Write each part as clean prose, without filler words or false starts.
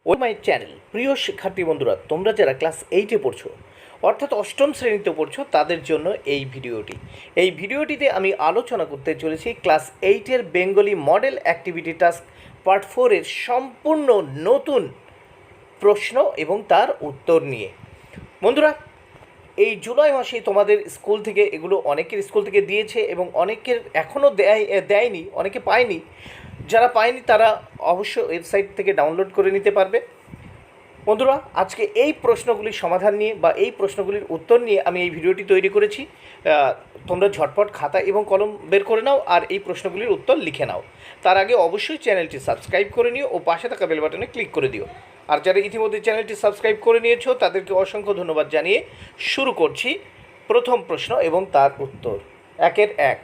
O my channel. প্রিয় শিক্ষার্থী বন্ধুরা, তোমরা যারা ক্লাস 8-এ পড়ছো অর্থাৎ অষ্টম শ্রেণীতে পড়ছো তাদের জন্য এই ভিডিওটিতে আমি আলোচনা করতে চলেছি ক্লাস 8-এর Bengali model activity task part 4-এর সম্পূর্ণ নতুন প্রশ্ন এবং তার উত্তর নিয়ে। বন্ধুরা, এই জুলাই মাসে তোমাদের স্কুল থেকে এগুলো অনেকের স্কুল থেকে দিয়েছে এবং অনেকের এখনও দেয়নি, অনেকে পায়নি। যারা পায়নি তারা অবশ্যই ওয়েবসাইট থেকে ডাউনলোড করে নিতে পারবে। বন্ধুরা, আজকে এই প্রশ্নগুলির সমাধান নিয়ে বা এই প্রশ্নগুলির উত্তর নিয়ে আমি এই ভিডিওটি তৈরি করেছি। তোমরা ঝটপট খাতা এবং কলম বের করে নাও আর এই প্রশ্নগুলির উত্তর লিখে নাও। তার আগে অবশ্যই চ্যানেলটি সাবস্ক্রাইব করে নিও ও পাশে থাকা বেল বাটনে ক্লিক করে দিও। আর যারা ইতিমধ্যে চ্যানেলটি সাবস্ক্রাইব করে নিয়েছো তাদেরকে অসংখ্য ধন্যবাদ জানিয়ে শুরু করছি প্রথম প্রশ্ন এবং তার উত্তর। 1-1।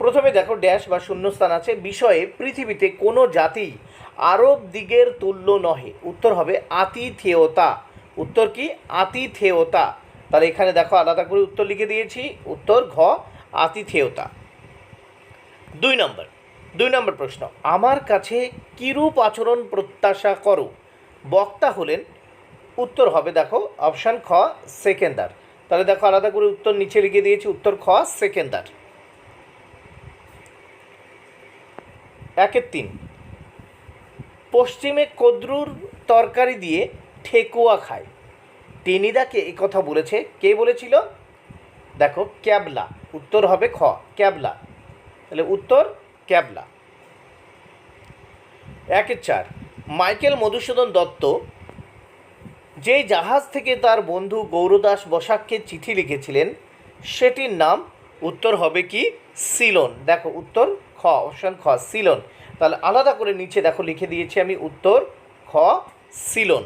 প্রথমে দেখো, ড্যাশ বা শূন্যস্থান আছে। বিষয়ে পৃথিবীতে কোনো জাতি আরব দিগের তুল্য নহে। উত্তর হবে আতিথেয়তা। উত্তর কি? আতিথেয়তা। তাহলে এখানে দেখো আলাদা করে উত্তর লিখে দিয়েছি। উত্তর ঘ, আতিথেয়তা। 2 নম্বর প্রশ্ন। আমার কাছে কিরূপ আচরণ প্রত্যাশা করো? বক্তা হলেন। উত্তর হবে দেখো অপশান খ, সেকেন্দার। তাহলে দেখো আলাদা করে উত্তর নিচে লিখে দিয়েছি। উত্তর খ, সেকেন্দার। 1-3। পশ্চিমে কদ্রুর তরকারি দিয়ে ঠেকুয়া খায়। টেনিদাকে এ কথা বলেছে। কে বলেছিল? দেখো ক্যাবলা। উত্তর হবে খ, ক্যাবলা। তাহলে উত্তর ক্যাবলা। 1-4। মাইকেল মধুসূদন দত্ত যে জাহাজ থেকে তার বন্ধু গৌরদাস বসাককে চিঠি লিখেছিলেন সেটির নাম? উত্তর হবে কি? সিলন। দেখো উত্তর খ, অপশান খ, সিলন। তাহলে আলাদা করে নিচে দেখো লিখে দিয়েছি আমি। উত্তর খ, সিলন।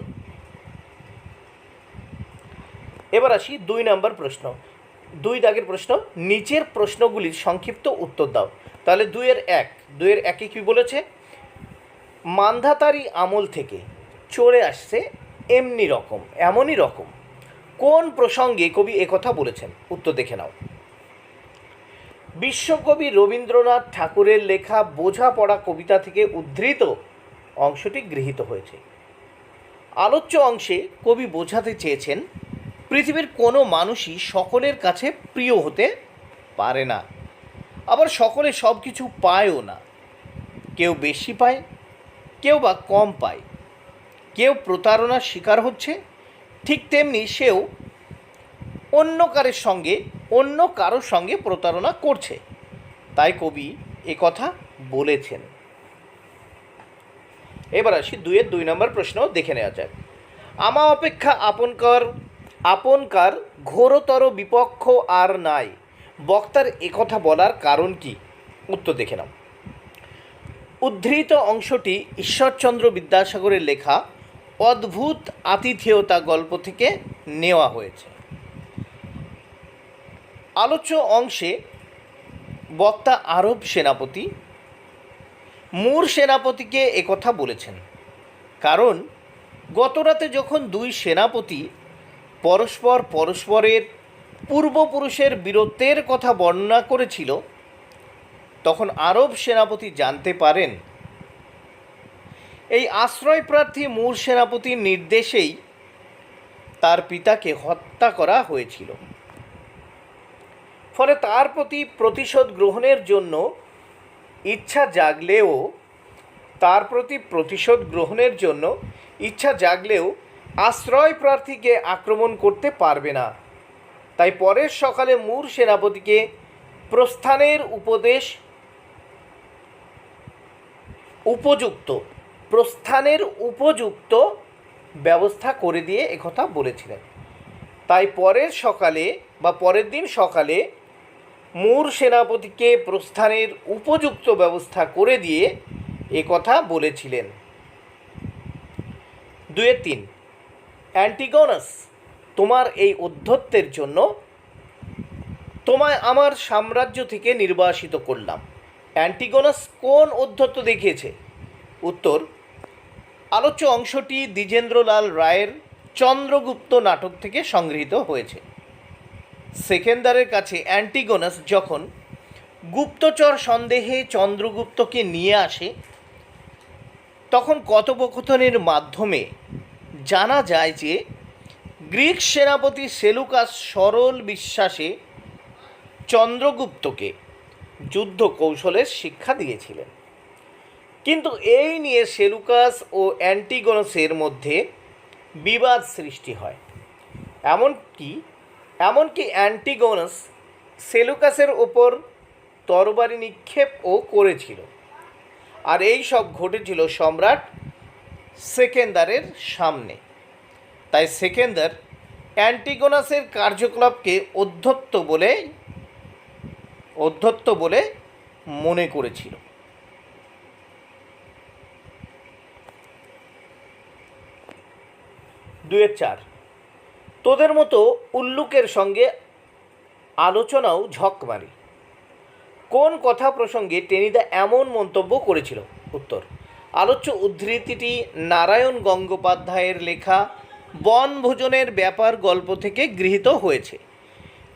এবার আসি 2 নম্বর প্রশ্ন। 2 দাগের প্রশ্ন। নিচের প্রশ্নগুলির সংক্ষিপ্ত উত্তর দাও। তাহলে 2-1 কি বলেছে? মান্ধাতারি আমল থেকে চলে আসছে এমনই রকম কোন প্রসঙ্গে কবি একথা বলেছেন? উত্তর দেখে নাও। বিশ্বকবি রবীন্দ্রনাথ ঠাকুরের লেখা বোঝাপড়া কবিতা থেকে উদ্ধৃত অংশটি গৃহীত হয়েছে। আলোচ্য অংশে কবি বোঝাতে চেয়েছেন পৃথিবীর কোনো মানুষই সকলের কাছে প্রিয় হতে পারে না, আবার সকলে সব কিছু পায়ও না। কেউ বেশি পায়, কেউ বা কম পায়। কেউ প্রতারণার শিকার হচ্ছে, ঠিক তেমনি সেও অন্য কারোর সঙ্গে প্রতারণা করছে। তাই কবি এ কথা বলেছেন। এবার আসি 2 নম্বর প্রশ্ন দেখে নেওয়া যাক। আমা অপেক্ষা আপনকার ঘোরতর বিপক্ষ আর নাই। বক্তার একথা বলার কারণ কি? উত্তর দেখে নাও। উদ্ধৃত অংশটি ঈশ্বরচন্দ্র বিদ্যাসাগরের লেখা অদ্ভুত আতিথেয়তা গল্প থেকে নেওয়া হয়েছে। আলোচ্য অংশে বক্তা আরব সেনাপতি মুর সেনাপতিকে একথা বলেছেন কারণ গতরাতে যখন 2 সেনাপতি পরস্পরের পূর্বপুরুষের বীরত্বের কথা বর্ণনা করেছিল তখন আরব সেনাপতি জানতে পারেন এই আশ্রয়প্রার্থী মুর সেনাপতির নির্দেশেই তার পিতাকে হত্যা করা হয়েছিল। ফলে তার প্রতি প্রতিশোধ গ্রহণের জন্য ইচ্ছা জাগলেও আশ্রয় প্রার্থীকে আক্রমণ করতে পারবে না। তাই পরের সকালে মুর সেনাপতিকে প্রস্থানের উপযুক্ত ব্যবস্থা করে দিয়ে একথা বলেছিলেন। তাই পরের দিন সকালে মুর সেনাপতিকে প্রস্থানের উপযুক্ত ব্যবস্থা করে দিয়ে একথা বলেছিলেন। 2-3। অ্যান্টিগনাস, তোমার এই ঔদ্ধত্যের জন্য তোমায় আমার সাম্রাজ্য থেকে নির্বাসিত করলাম। অ্যান্টিগনাস কোন ঔদ্ধত্য দেখিয়েছে? উত্তর, আলোচ্য অংশটি দ্বিজেন্দ্রলাল রায়ের চন্দ্রগুপ্ত নাটক থেকে সংগৃহীত হয়েছে। সেকেন্দারের কাছে অ্যান্টিগনাস যখন গুপ্তচর সন্দেহে চন্দ্রগুপ্তকে নিয়ে আসে তখন কথোপকথনের মাধ্যমে জানা যায় যে গ্রিক সেনাপতি সেলুকাস সরল বিশ্বাসে চন্দ্রগুপ্তকে যুদ্ধ কৌশলের শিক্ষা দিয়েছিলেন। কিন্তু এই নিয়ে সেলুকাস ও অ্যান্টিগোনাসের মধ্যে বিবাদ সৃষ্টি হয়। এমনকি অ্যান্টিগোনাস সেলুকাসের ওপর তরবারি নিক্ষেপও করেছিল। আর এই সব ঘটেছিল সম্রাট সেকেন্দারের সামনে। তাই সেকেন্দার অ্যান্টিগোনাসের কার্যকলাপকে অধ্যত্ত বলে মনে করেছিল। 2-4 তোদের মতো উল্লুকের সঙ্গে আলোচনাও ঝক মারি। কোন কথা প্রসঙ্গে টেনিদা এমন মন্তব্য করেছিল? উত্তর, আলোচ্য উদ্ধৃতিটি নারায়ণ গঙ্গোপাধ্যায়ের লেখা বনভোজনের ব্যাপার গল্প থেকে গৃহীত হয়েছে।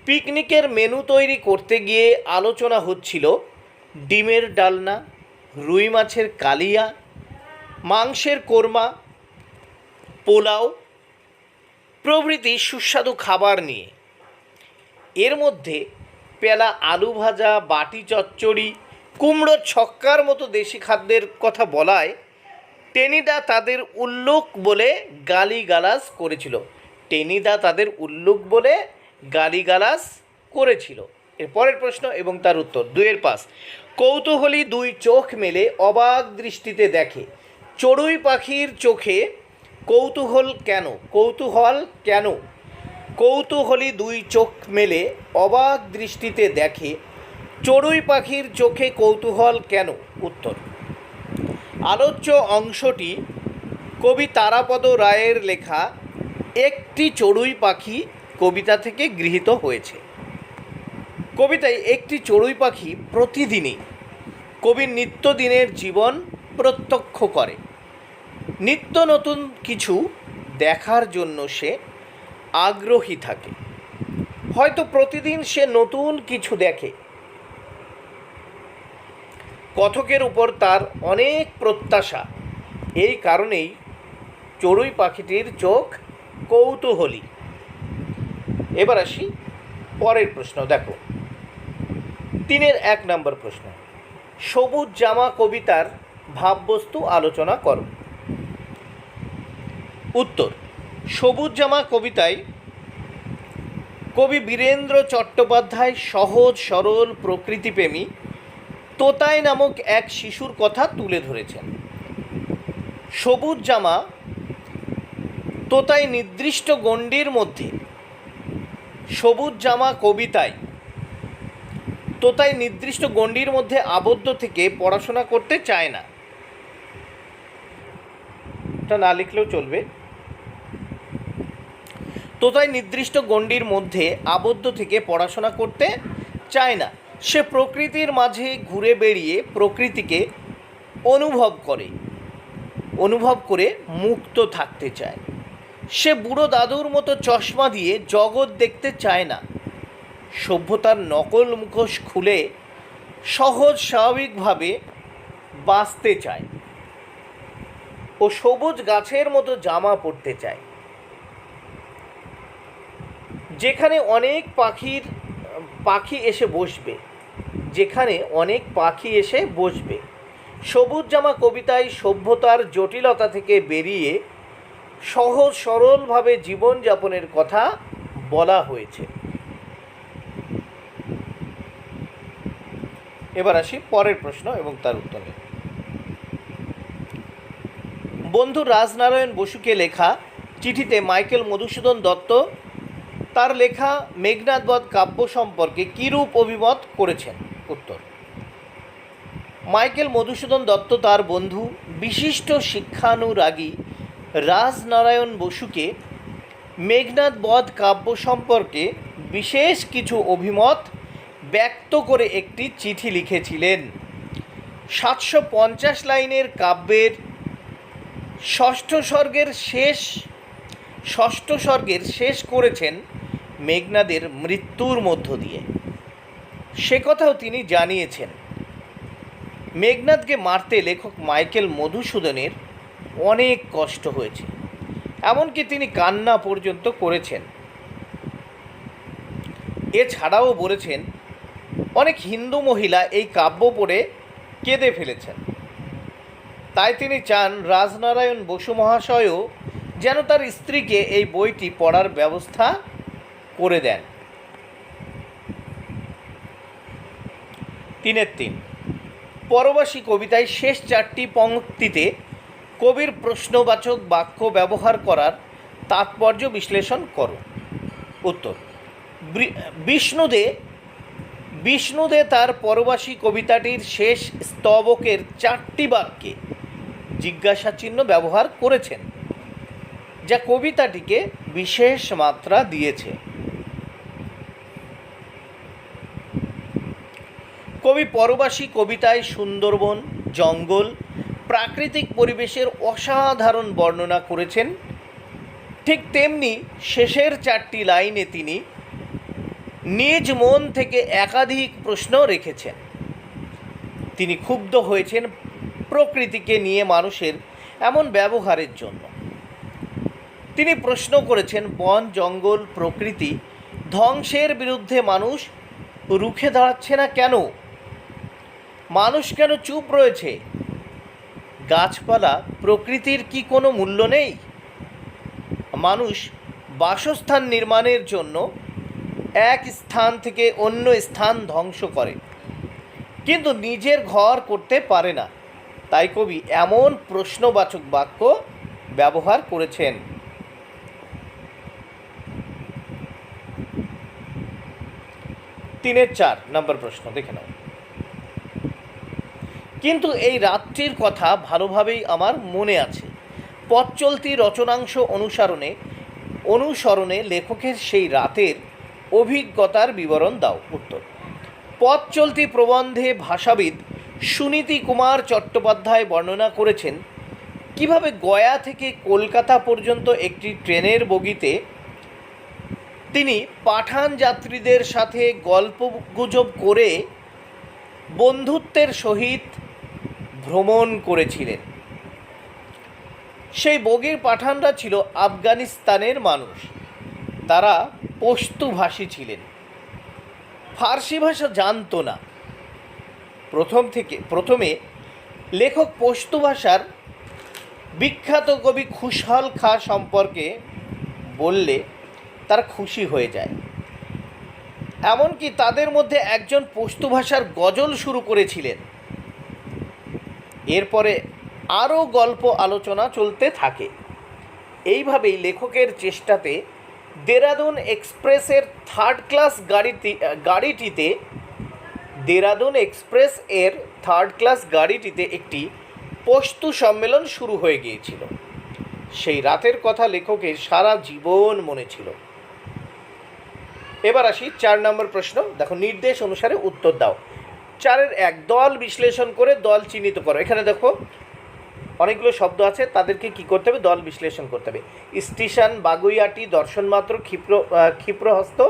পিকনিকের মেনু তৈরি করতে গিয়ে আলোচনা হচ্ছিল ডিমের ডালনা, রুই মাছের কালিয়া, মাংসের কোরমা, পোলাও প্রভৃতি সুস্বাদু খাবার নিয়ে। এর মধ্যে পেলা আলু ভাজা, বাটি চচ্চড়ি, কুমড়োর ছক্কার মতো দেশি খাদ্যের কথা বলায় টেনিদা তাদের উল্লুক বলে গালিগালাজ করেছিল। এর পরের প্রশ্ন এবং তার উত্তর 2-5 কৌতূহলী দুই চোখ মেলে অবাক দৃষ্টিতে দেখে। চড়ুই পাখির চোখে কৌতূহল কেন? কৌতূহলী দুই চোখ মেলে অবাক দৃষ্টিতে দেখে, চড়ুই পাখির চোখে কৌতূহল কেন? উত্তর, আলোচ্য অংশটি কবি তারাপদ রায়ের লেখা একটি চড়ুই পাখি কবিতা থেকে গৃহীত হয়েছে। কবিতায় একটি চড়ুই পাখি প্রতিদিনই কবির নিত্যদিনের জীবন প্রত্যক্ষ করে। নিত্য নতুন কিছু দেখার জন্য সে আগ্রহী থাকে। হয়তো প্রতিদিন সে নতুন কিছু দেখে। কথকের উপর তার অনেক প্রত্যাশা। এই কারণেই চড়ুই পাখিটির চোখ কৌতূহলী। এবার আসি পরের প্রশ্ন। দেখো 3-1 নম্বর প্রশ্ন, সবুজ জামা কবিতার ভাববস্তু আলোচনা করো। উত্তর, সবুজ জামা কবিতায় কবি বীরেন্দ্র চট্টোপাধ্যায় সহজ সরল প্রকৃতিপ্রেমী তোতাই নামক এক শিশুর কথা তুলে ধরেছেন। সবুজ জামা তোতাই নির্দিষ্ট গণ্ডির মধ্যে আবদ্ধ থেকে পড়াশোনা করতে চায় না। এটা না লিখলেও চলবে। তোতাই নির্দিষ্ট গণ্ডির মধ্যে আবদ্ধ থেকে পড়াশোনা করতে চায় না। সে প্রকৃতির মাঝে ঘুরে বেড়িয়ে প্রকৃতিকে অনুভব করে মুক্ত থাকতে চায়। সে বুড়ো দাদুর মতো চশমা দিয়ে জগৎ দেখতে চায় না। সভ্যতার নকল মুখোশ খুলে সহজ স্বাভাবিকভাবে বাঁচতে চায় ও সবুজ গাছের মতো জামা পরতে চায়, যেখানে অনেক পাখি এসে বসবে। সবুজ জামা কবিতায় সভ্যতার জটিলতা থেকে বেরিয়ে সহজ সরলভাবে জীবনযাপনের কথা বলা হয়েছে। এবার আসি পরের প্রশ্ন এবং তার উত্তর। বন্ধু রাজনারায়ণ বসুকে লেখা চিঠিতে মাইকেল মধুসূদন দত্ত তার লেখা মেঘনাদ বধ কাব্য সম্পর্কে কীরূপ অভিমত করেছেন? উত্তর, মাইকেল মধুসূদন দত্ত তার বন্ধু বিশিষ্ট শিক্ষানুরাগী রাজনারায়ণ বসুকে মেঘনাদ বধ কাব্য সম্পর্কে বিশেষ কিছু অভিমত ব্যক্ত করে একটি চিঠি লিখেছিলেন। 750 লাইনের কাব্যের ষষ্ঠ স্বর্গের শেষ করেছেন মেঘনাদের মৃত্যুর মধ্য দিয়ে। সে কথাও তিনি জানিয়েছেন। মেঘনাদকে মারতে লেখক মাইকেল মধুসূদনের অনেক কষ্ট হয়েছে, এমনকি তিনি কান্না পর্যন্ত করেছেন। এছাড়াও বলেছেন অনেক হিন্দু মহিলা এই কাব্য পড়ে কেঁদে ফেলেছেন। তাই তিনি চান রাজনারায়ণ বসু মহাশয়ও যেন তার স্ত্রীকে এই বইটি পড়ার ব্যবস্থা করে দেন। 3-3 পরবাসী কবিতায় শেষ 4টি পংক্তিতে কবির প্রশ্নবাচক বাক্য ব্যবহার করার তাৎপর্য বিশ্লেষণ করো। উত্তর, বিষ্ণুদে তার পরবাসী কবিতাটির শেষ স্তবকের 4টি বাক্যে জিজ্ঞাসা চিহ্ন ব্যবহার করেছেন, যা কবিতাটিকে বিশেষ মাত্রা দিয়েছে। কবি পরবাসী কবিতায় সুন্দরবন, জঙ্গল, প্রাকৃতিক পরিবেশের অসাধারণ বর্ণনা করেছেন। ঠিক তেমনি শেষের 4টি লাইনে তিনি নিজ মন থেকে একাধিক প্রশ্ন রেখেছেন। তিনি ক্ষুব্ধ হয়েছেন প্রকৃতিকে নিয়ে মানুষের এমন ব্যবহারের জন্য। তিনি প্রশ্ন করেছেন, বন, জঙ্গল, প্রকৃতি ধ্বংসের বিরুদ্ধে মানুষ রুখে দাঁড়াচ্ছে না কেন? মানুষ কেন চুপ রয়েছে? গাছপালা, প্রকৃতির কি কোনো মূল্য নেই? মানুষ বাসস্থান নির্মাণের জন্য এক স্থান থেকে অন্য স্থান ধ্বংস করে, কিন্তু নিজের ঘর করতে পারে না। তাই কবি এমন প্রশ্নবাচক বাক্য ব্যবহার করেছেন। 3-4 নম্বর প্রশ্ন দেখে নাও। কিন্তু এই রাত্রির কথা ভালোভাবেই আমার মনে আছে। পথ চলতি রচনাংশ অনুসরণে লেখকের সেই রাতের অভিজ্ঞতার বিবরণ দাও। উত্তর, পথ চলতি প্রবন্ধে ভাষাবিদ সুনীতি কুমার চট্টোপাধ্যায় বর্ণনা করেছেন কিভাবে গয়া থেকে কলকাতা পর্যন্ত একটি ট্রেনের বগিতে তিনি পাঠান যাত্রীদের সাথে গল্পগুজব করে বন্ধুত্বের সহিত ভ্রমণ করেছিলেন। সেই বগির পাঠানরা ছিল আফগানিস্তানের মানুষ। তারা পশতু-ভাষী ছিলেন, ফার্সি ভাষা জানতো না। প্রথমে লেখক পশতু ভাষার বিখ্যাত কবি খুশহাল খাঁ সম্পর্কে বললে তারা খুশি হয়ে যায়। এমনকি তাদের মধ্যে একজন পশতু ভাষার গজল শুরু করেছিলেন। এরপরে আরও গল্প আলোচনা চলতে থাকে। এইভাবেই লেখকের চেষ্টাতে দেরাদুন এক্সপ্রেসের থার্ড ক্লাস গাড়িটিতে একটি পশতু সম্মেলন শুরু হয়ে গিয়েছিল। সেই রাতের কথা লেখকের সারা জীবন মনে ছিল। এবার আসি 4 নম্বর প্রশ্ন। দেখো, নির্দেশ অনুসারে উত্তর দাও। 4-1 দল বিশ্লেষণ করে দল চিহ্নিত করো। এখানে দেখো অনেকগুলো শব্দ আছে, তাদেরকে কি করতে হবে? দল বিশ্লেষণ করতে হবে। স্টেশন, বাগুইয়াটি, দর্শনমাত্র, ক্ষিপ্রহস্ত,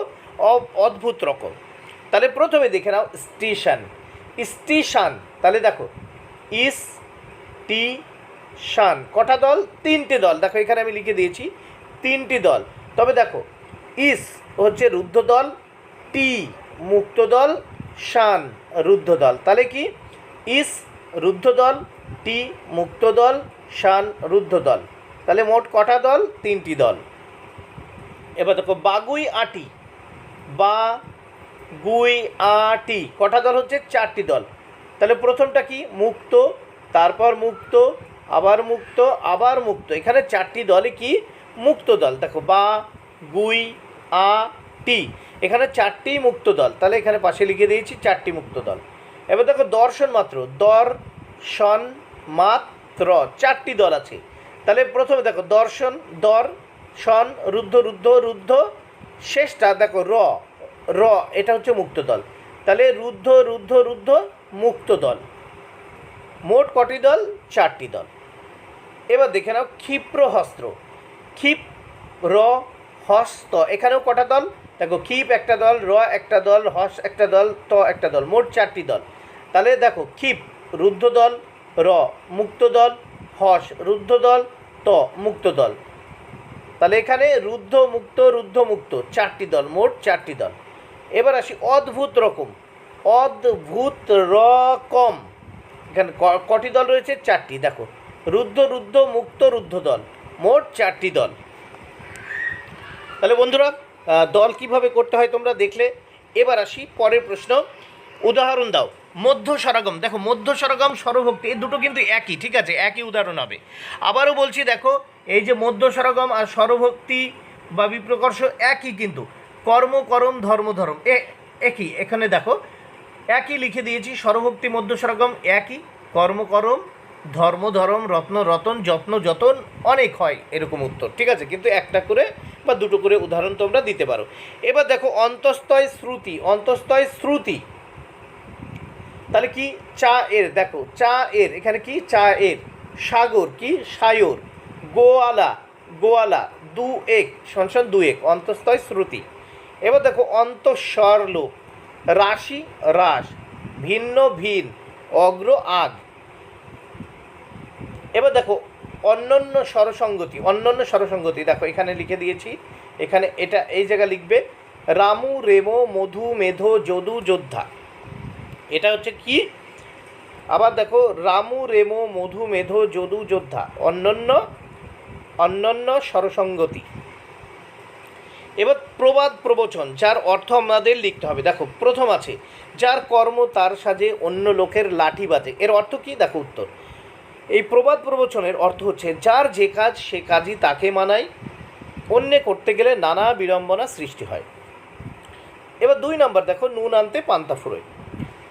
অদ্ভুত রকম। তাহলে প্রথমে দেখে নাও স্টেশন। তাহলে দেখো স্টেশন কটা দল? 3টে দল। দেখো এখানে আমি লিখে দিয়েছি 3টি দল। তবে দেখো ইস হচ্ছে রুদ্ধ দল, টি মুক্ত দল, শান রুদ্ধ দল। তাহলে কি ইস রুদ্ধ দল, টি মুক্ত দল, শান রুদ্ধ দল। তাহলে মোট কটা দল? 3টি দল। এবার দেখো বাগুইয়াটি কটা দল হচ্ছে? 4টি দল। তাহলে প্রথমটা কি? মুক্ত, তারপর মুক্ত, আবার মুক্ত, আবার মুক্ত। এখানে 4টি দলই কি? মুক্ত দল। দেখো বাগুইয়াটি, এখানে 4টি মুক্ত দল। তাহলে এখানে পাশে লিখে দিয়েছি 4টি মুক্ত দল। এবার দেখো দর্শন মাত্র 4টি দল আছে। তাহলে প্রথমে দেখো দর্শন, দর্শন, রুদ্ধ, শেষটা দেখো র, এটা হচ্ছে মুক্ত দল। তাহলে রুদ্ধ মুক্ত দল। মোট কটি দল? 4টি দল। এবার দেখে নাও ক্ষিপ্রহস্ত, হস্ত, এখানেও কটা দল? দেখো ক্ষিপ একটা দল, র একটা দল, হস একটা দল, ত একটা দল, মোট 4টি দল। তাহলে দেখো ক্ষিপ রুদ্ধ দল, র মুক্ত দল, হস রুদ্ধ দল, ত মুক্ত দল। তাহলে এখানে রুদ্ধ মুক্ত চারটি দল, মোট চারটি দল। এবার আসি অদ্ভুত রকম, অদ্ভুত রকম। এখানে কটি দল রয়েছে? চারটি। দেখো রুদ্ধ মুক্ত রুদ্ধ দল, মোট চারটি দল। তাহলে বন্ধুরা দল কিভাবে করতে হয় তোমরা দেখলে। এবার আসি পরের প্রশ্ন, উদাহরণ দাও। মধ্য স্বরগম, দেখো মধ্য স্বরগম স্বরভক্তি এই দুটো কিন্তু একই, ঠিক আছে, একই উদাহরণ হবে। আবারও বলছি, দেখো এই যে মধ্য স্বরগম আর স্বরভক্তি বা বিপ্রকর্ষ একই, কিন্তু কর্ম করম ধর্ম ধরম একই। এখানে দেখো একই লিখে দিয়েছি, স্বরভক্তি মধ্য স্বরগম একই, কর্ম করম ধর্ম ধরম রত্ন রতন যত্ন যতন অনেক হয় এরকম উত্তর, ঠিক আছে, কিন্তু একটা করে বা দুটো করে উদাহরণ তোমরা দিতে পারো। এবার দেখো অন্তস্তয় শ্রুতি, অন্তস্তয় শ্রুতি, তাহলে কি? চা এর, দেখো চা এর, এখানে কি? চা এর। সাগর কি? সায়র। গোয়ালা, গোয়ালা দু এক সনসন দু এক, অন্তস্তয় শ্রুতি। এবার দেখো অন্তঃস্বর লোপ, রাশি রাস, ভিন্ন ভিন, অগ্র আগ। এবার দেখো অন্যান্য স্বরসঙ্গতি, অন্যান্য স্বরসঙ্গতি দেখো এখানে লিখে দিয়েছি, এখানে এটা এই জায়গা লিখবে রামু রেমো মধু মেধো যদু যোদ্ধা, এটা হচ্ছে কি? আবার দেখো রামু রেমো মধু মেধো যদু যোদ্ধা, অন্যান্য স্বরসঙ্গতি। এবার প্রবাদ প্রবচন, যার অর্থ আমাদের লিখতে হবে। দেখো প্রথম আছে যার কর্ম তার সাজে অন্য লোকের লাঠি বাজে, এর অর্থ কি? দেখো উত্তর, এই প্রবাদ প্রবচনের অর্থ হচ্ছে যার যে কাজ সে কাজই তাকে মানায়, অন্যে করতে গেলে নানা বিড়ম্বনা সৃষ্টি হয়। এবার 2 নম্বর দেখো নুন আনতে পান্তা ফুরোয়,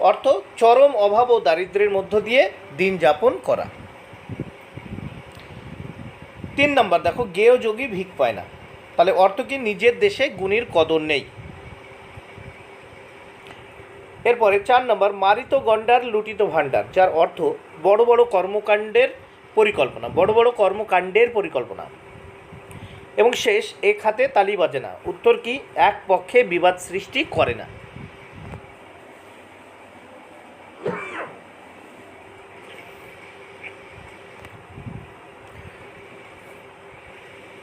অর্থ চরম অভাব ও দারিদ্র্যের মধ্য দিয়ে দিন যাপন করা। 3 নম্বর দেখো গেয় যোগী ভিক পায় না, তাহলে অর্থ কি? নিজের দেশে গুণীর কদর নেই। এরপরে 4 নম্বর মারিত গণ্ডার লুটিত ভাণ্ডার, যার অর্থ বড় বড় কর্মকাণ্ডের পরিকল্পনা, বড় বড় কর্মকাণ্ডের পরিকল্পনা। এবং শেষ এক হাতে তালি বাজে না, উত্তর কি? এক পক্ষে বিবাদ সৃষ্টি করে না।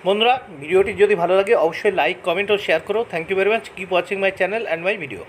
বন্ধুরা ভিডিওটি যদি ভালো লাগে অবশ্যই লাইক কমেন্ট ও শেয়ার করো। Thank you very much, keep watching my channel and my video.